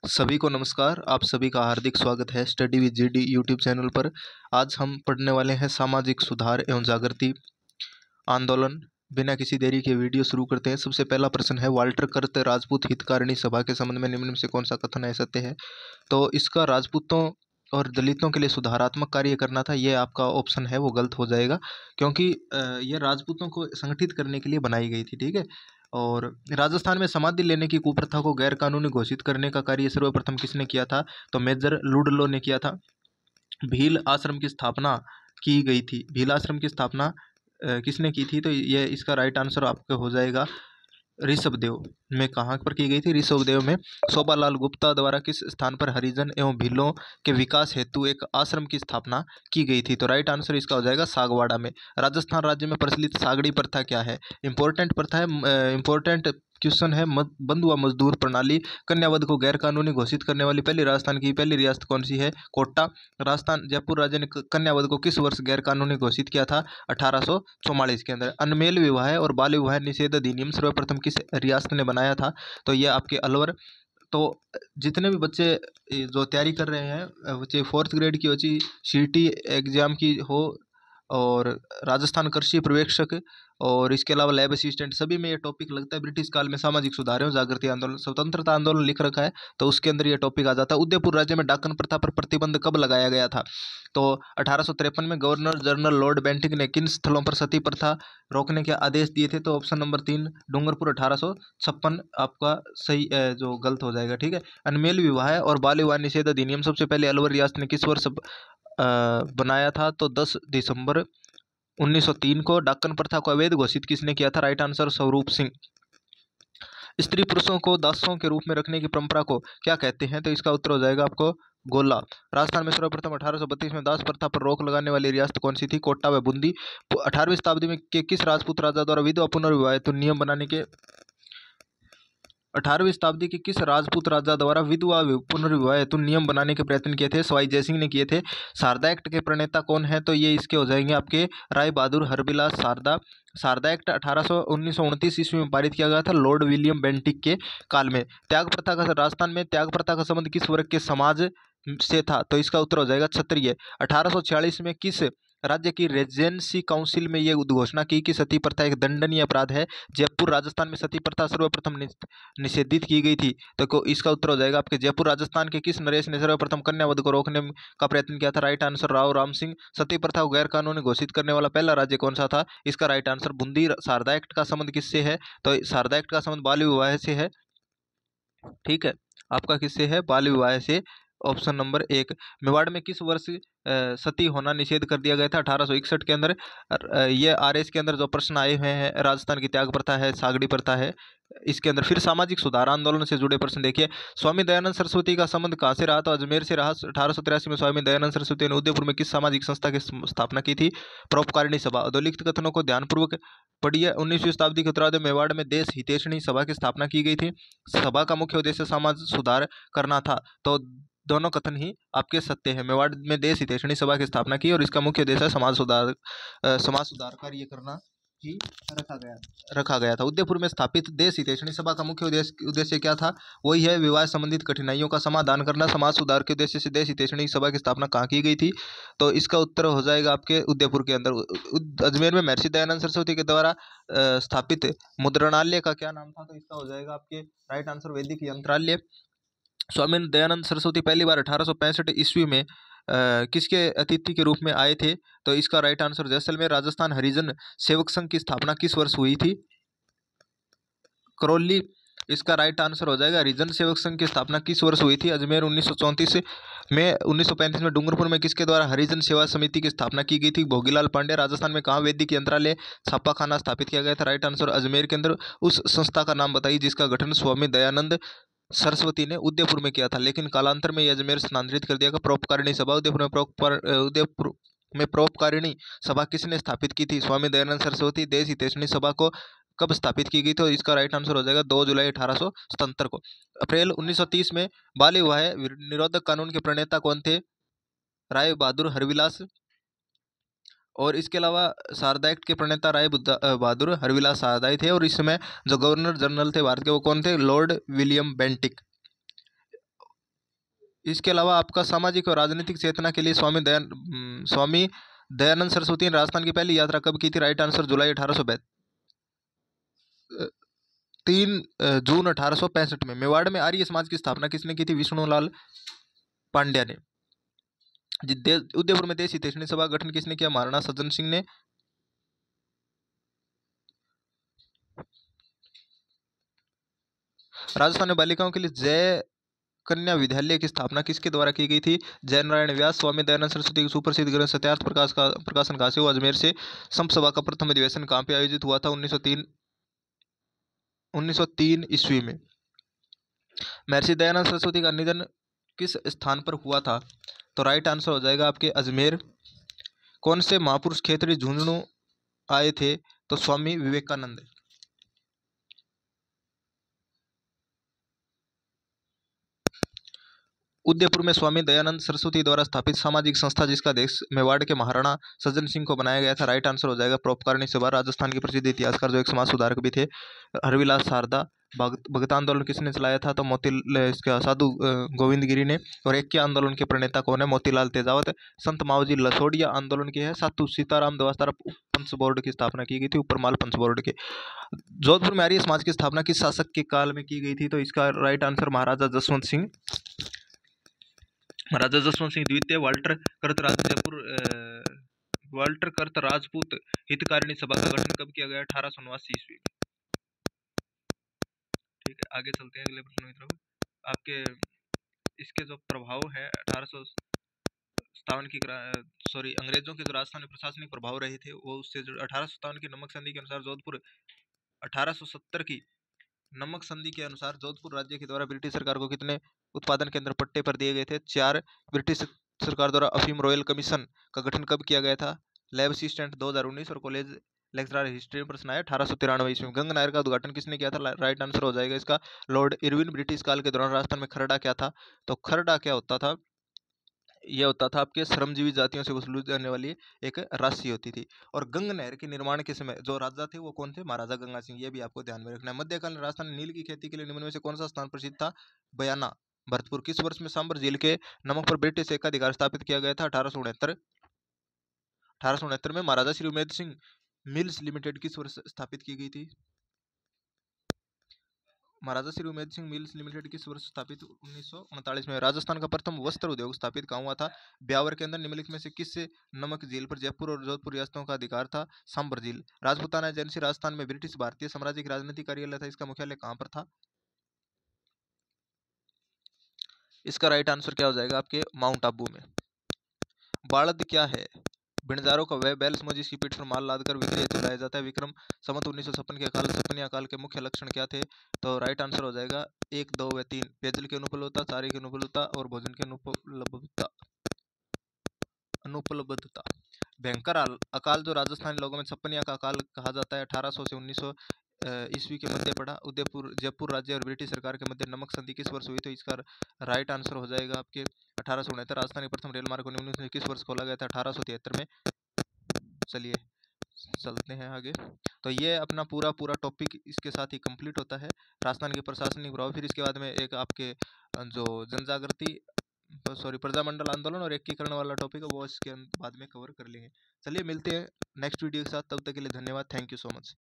सभी को नमस्कार। आप सभी का हार्दिक स्वागत है study with GD YouTube channel पर। आज हम पढ़ने वाले हैं सामाजिक सुधार एवं जागृति आंदोलन। बिना किसी देरी के वीडियो शुरू करते हैं। सबसे पहला प्रश्न है, वाल्टर कर्त राजपूत हितकारिणी सभा के संबंध में निम्न में से कौन सा कथन है सत्य है? तो इसका राजपूतों और दलितों के लिए सुधारात्मक कार्य करना था, ये आपका ऑप्शन है वो गलत हो जाएगा, क्योंकि ये राजपूतों को संगठित करने के लिए बनाई गई थी। ठीक है। और राजस्थान में समाधि लेने की कुप्रथा को गैर कानूनी घोषित करने का कार्य सर्वप्रथम किसने किया था? तो मेजर लुडलो ने किया था। भील आश्रम की स्थापना की गई थी। भील आश्रम की स्थापना किसने की थी? तो ये इसका राइट आंसर आपका हो जाएगा ऋषभदेव में। कहाँ पर की गई थी? ऋषभदेव में। शोभालाल गुप्ता द्वारा किस स्थान पर हरिजन एवं भीलों के विकास हेतु एक आश्रम की स्थापना की गई थी? तो राइट आंसर इसका हो जाएगा सागवाड़ा में। राजस्थान राज्य में प्रचलित सागड़ी प्रथा क्या है? इंपॉर्टेंट प्रथा है, इंपॉर्टेंट क्वेश्चन है। बंधुआ मजदूर प्रणाली कन्यावध को गैर कानूनी घोषित करने वाली पहली राजस्थान की पहली रियासत कौन सी है? कोटा। राजस्थान जयपुर राज्य ने कन्यावध को किस वर्ष गैर कानूनी घोषित किया था? 1844 के अंदर। अनमेल विवाह और बाल विवाह निषेध अधिनियम सर्वप्रथम किस रियासत ने बनाया था? तो ये आपके अलवर। तो जितने भी बच्चे जो तैयारी कर रहे हैं, बच्चे 4th ग्रेड की हो, सीटी एग्जाम की हो, और राजस्थान कृषि पर्यवेक्षक और इसके अलावा लैब असिस्टेंट, सभी में ये टॉपिक लगता है। ब्रिटिश काल में सामाजिक सुधार एवं जागृति आंदोलन, स्वतंत्रता आंदोलन लिख रखा है, तो उसके अंदर ये टॉपिक आ जाता है। उदयपुर राज्य में डाकन प्रथा पर प्रतिबंध कब लगाया गया था? तो 1853 में गवर्नर जनरल लॉर्ड बेंटिक ने किन स्थलों पर सती प्रथा रोकने के आदेश दिए थे? तो ऑप्शन नंबर 3 डूंगरपुर 1856 आपका सही जो गलत हो जाएगा। ठीक है। अनमेल विवाह और बाल विवाह निषेध अधिनियम सबसे पहले अलवर रियासत ने किस वर्ष बनाया था? तो 10 दिसंबर 1903 को। डाकन प्रथा को अवैध घोषित किसने किया था? Right answer Swaroop Singh. स्त्री पुरुषों को दासों के रूप में रखने की परंपरा को क्या कहते हैं? तो इसका उत्तर हो जाएगा आपको गोला। राजस्थान में सर्वप्रथम 1832 में दास प्रथा पर रोक लगाने वाली रियासत कौन सी थी? कोटा व बूंदी। 18वीं शताब्दी में किस राजपूत राजा द्वारा विधवा पुनर्विवाह हेतु नियम बनाने के 18वीं शताब्दी के किस राजपूत राजा द्वारा विधवा पुनर्विवाह हेतु नियम बनाने के प्रयत्न किए थे? सवाई जयसिंह ने किए थे। शारदा एक्ट के प्रणेता कौन है? तो ये इसके हो जाएंगे आपके राय बहादुर हरबिलास शारदा। शारदा एक्ट 1929 ईस्वी में पारित किया गया था लॉर्ड विलियम बेंटिक के काल में। त्याग प्रथा का राजस्थान में त्याग प्रथा का संबंध किस वर्ग के समाज से था? तो इसका उत्तर हो जाएगा क्षत्रिय। 1846 में किस राज्य की रेजेंसी काउंसिल में यह घोषणा की कि सती प्रथा एक दंडनीय अपराध है? जयपुर राजस्थान में सती प्रथा सर्वप्रथम निषेधित की गई थी। तो इसका उत्तर हो जाएगा आपके जयपुर राजस्थान के किस नरेश ने सर्वप्रथम कन्यावध को रोकने का प्रयत्न किया था? Right answer Rao Ram Singh. सती प्रथा को गैर कानूनी घोषित करने वाला पहला राज्य कौन सा था? इसका right answer Bundi. Sarda act का संबंध किससे है? तो शारदा एक्ट का संबंध बाल विवाह से है। ठीक है। आपका किससे है? बाल विवाह से। Option number 1। मेवाड़ में किस वर्ष सती होना निषेध कर दिया गया था? 1861 के अंदर। ये आरएस के अंदर जो प्रश्न आए हुए हैं, राजस्थान की त्याग प्रथा है, सागड़ी प्रथा है, इसके अंदर। फिर सामाजिक सुधार आंदोलन से जुड़े प्रश्न देखिए। स्वामी दयानंद सरस्वती का संबंध कहाँ से रहा? तो अजमेर से रहा। 1883 में स्वामी दयानंद सरस्वती ने उदयपुर में किस सामाजिक संस्था की स्थापना की थी? परोपकारिणी सभा। अधोलिखित कथनों को ध्यानपूर्वक पढ़िए। 19वीं शताब्दी के उत्तरार्ध में मेवाड़ में देश हितैषणी सभा की स्थापना की गई थी। सभा का मुख्य उद्देश्य समाज सुधार करना था। तो दोनों कथन ही आपके सत्य है। मेवाड़ में देश हितैषणी सभा की स्थापना की और इसका मुख्य उद्देश्य समाज सुधार कार्य करना ही रखा गया था। उदयपुर में स्थापित देश हितैषणी सभा का मुख्य उद्देश्य क्या था? वही है विवाह संबंधित कठिनाइयों का समाधान करना। समाज सुधार के उद्देश्य से देश हितैषणी सभा की स्थापना कहाँ की गई थी? तो इसका उत्तर हो जाएगा आपके उदयपुर के अंदर। अजमेर में महर्षि दयानंद सरस्वती के द्वारा स्थापित मुद्रणालय का क्या नाम था? तो इसका हो जाएगा आपके राइट आंसर वैदिक यंत्रालय। स्वामी दयानंद सरस्वती पहली बार 1865 ईस्वी में किसके अतिथि के रूप में आए थे? तो इसका राइट आंसर जैसलमेर। राजस्थान हरिजन सेवक संघ की स्थापना किस वर्ष हुई थी? करौली। इसका राइट आंसर हो जाएगा हरिजन सेवक संघ की स्थापना किस वर्ष हुई थी? अजमेर 1934 में। 1935 में डूंगरपुर में किसके द्वारा हरिजन सेवा समिति की स्थापना की गई थी? भोगीलाल पांडे। राजस्थान में कहाँ वैदिक यंत्रालय छापाखाना स्थापित किया गया था? राइट आंसर अजमेर के अंदर। उस संस्था का नाम बताइए जिसका गठन स्वामी दयानंद सरस्वती ने उदयपुर में किया था, लेकिन कालांतर में यह अजमेर स्थानांतरित कर दिया गया। परोपकारिणी सभा। उदयपुर में परोपकारिणी सभा किसने स्थापित की थी? स्वामी दयानंद सरस्वती। देश हितैषणी सभा को कब स्थापित की गई? तो इसका राइट आंसर हो जाएगा 2 जुलाई 1877 को। अप्रैल 1930 में बाल विवाह निरोधक कानून के प्रणेता कौन थे? राय बहादुर हरविलास। और इसके अलावा शारदा एक्ट के प्रणेता राय बहादुर हरविलास शारदा थे। और इस समय जो गवर्नर जनरल थे भारत के, वो कौन थे? Lord William Bentinck. इसके अलावा आपका सामाजिक और राजनीतिक चेतना के लिए स्वामी दयानंद सरस्वती ने राजस्थान की पहली यात्रा कब की थी? राइट आंसर जुलाई 3 जून 1865 में। मेवाड़ में आर्य समाज की स्थापना किसने की थी? विष्णुलाल पांड्या ने। उदयपुर में देशी तैषणी सभा गठन किसने किया? महाराणा सज्जन सिंह ने। राजस्थान में बालिकाओं के लिए जय कन्या विद्यालय की स्थापना किसके द्वारा की गई थी? जयनारायण व्यास। स्वामी दयानंद सरस्वती की सुप्रसिद्ध ग्रंथ सत्यार्थ प्रकाश का प्रकाशन कहाँ से हुआ? अजमेर से। संत सभा का प्रथम अधिवेशन कहाँ पे आयोजित हुआ था? 1903 ईस्वी में। महर्षि दयानंद सरस्वती का निधन किस स्थान पर हुआ था? तो राइट आंसर हो जाएगा आपके अजमेर। कौन से महापुरुष खेतड़ी झुंझुनू आए थे? तो स्वामी विवेकानंद। उदयपुर में स्वामी दयानंद सरस्वती द्वारा स्थापित सामाजिक संस्था जिसका अध्यक्ष मेवाड़ के महाराणा सज्जन सिंह को बनाया गया था? राइट आंसर हो जाएगा परोपकारिणी सभा। राजस्थान के प्रसिद्ध इतिहासकार जो एक समाज सुधारक भी थे हरविलास शारदा। भगत आंदोलन किसने चलाया था? तो इसका साधु गोविंद गिरी ने। और एक के आंदोलन के प्रणेता कौन है? मोतीलाल तेजावत। संत मावजी लसोड़िया आंदोलन के है साधु सीताराम दवासारा पंच बोर्ड की स्थापना की गई थी, ऊपरमाल पंच बोर्ड के। जोधपुर में आर्य समाज की स्थापना किस शासक के काल में की गई थी? तो इसका राइट आंसर महाराजा जसवंत सिंह। महाराजा जसवंत सिंह द्वितीय वाल्टर कर्त राजपूत हितकारिणी सभा का गठन कब किया गया? 1879 ईस्वी में। ठीक है, आगे चलते हैं अगले प्रश्न की तरफ। आपके इसके जो प्रभाव है 1857 की अंग्रेजों के जो राजस्थान में प्रशासनिक प्रभाव रहे थे वो उससे जो 1857 की नमक संधि के अनुसार जोधपुर 1870 की नमक संधि के अनुसार जोधपुर राज्य के द्वारा ब्रिटिश सरकार को कितने उत्पादन केंद्र पट्टे पर दिए गए थे? 4। ब्रिटिश सरकार द्वारा अफीम रॉयल कमीशन का गठन कब किया गया था? लैब असिस्टेंट 2019 और कॉलेज लेक्चरर हिस्ट्री में प्रश्न आया 1893 ईस्वी में। गंगा नहर का उद्घाटन किसने किया था? राइट आंसर हो जाएगा इसका लॉर्ड इरविन। ब्रिटिश काल के दौरान राजस्थान में खरड़ा क्या था? तो खरड़ा क्या होता था? यह होता था आपके श्रमजीवी जातियों से वसूली जाने वाली एक राशि होती थी। और गंगा नहर के निर्माण के समय जो राजा थे वो कौन थे? महाराजा गंगा सिंह। ये भी आपको ध्यान में रखना है। मध्यकालीन राजस्थान में नील की खेती के लिए निम्न में से कौन सा स्थान प्रसिद्ध था? बयाना भरतपुर। किस वर्ष में सांबर झील के नमक पर ब्रिटिश एकाधिकार स्थापित किया गया था? 1869 में। महाराजा श्री उमेद सिंह मिल्स लिमिटेड किस वर्ष स्थापित की गई थी? महाराजा श्री उमेद सिंह मिल्स लिमिटेड किस वर्ष स्थापित? 1939 में। राजस्थान का प्रथम वस्त्र उद्योग स्थापित कहाँ हुआ था? ब्यावर के अंदर। निम्नलिखित में से किस नमक झील पर जयपुर और जोधपुर रियासतों का अधिकार था? सांबर झील। राजपूताना एजेंसी राजस्थान में ब्रिटिश भारतीय साम्राज्य की राजनीतिक कार्यालय था, इसका मुख्यालय कहाँ पर था? इसका राइट आंसर क्या हो जाएगा आपके? माउंट आबू में। बालद क्या है? बिणजारों का वह बैल समूह जिसकी पीठ पर माल लादकर बिक्री हेतु लाया जाता है। विक्रम संवत 1956 के अकाल सपनिया काल के मुख्य लक्षण क्या थे? तो राइट आंसर हो जाएगा 1, 2 व 3। पेयजल की अनुपलब्धता, चारे की अनुपलब्धता और भोजन की अनुपलब्धता। भयंकर अकाल जो राजस्थानी लोगों में छप्पनिया का अकाल कहा जाता है 1800 से 1900 ईस्वी के मध्य पड़ा। जयपुर राज्य और ब्रिटिश सरकार के मध्य नमक संधि किस वर्ष हुई? तो इसका राइट आंसर हो जाएगा आपके 1869। राजस्थानी प्रथम रेल मार्ग 19 किस वर्ष खोला गया था? 1873 में। चलिए चलते हैं आगे। तो ये अपना पूरा टॉपिक इसके साथ ही कंप्लीट होता है, राजस्थान के प्रशासनिक प्रभाव। फिर इसके बाद में एक आपके जो जनजागृति प्रजामंडल आंदोलन और एकीकरण वाला टॉपिक है वो इसके बाद में कवर कर लेंगे। चलिए मिलते हैं नेक्स्ट वीडियो के साथ, तब तक के लिए धन्यवाद। Thank you so much.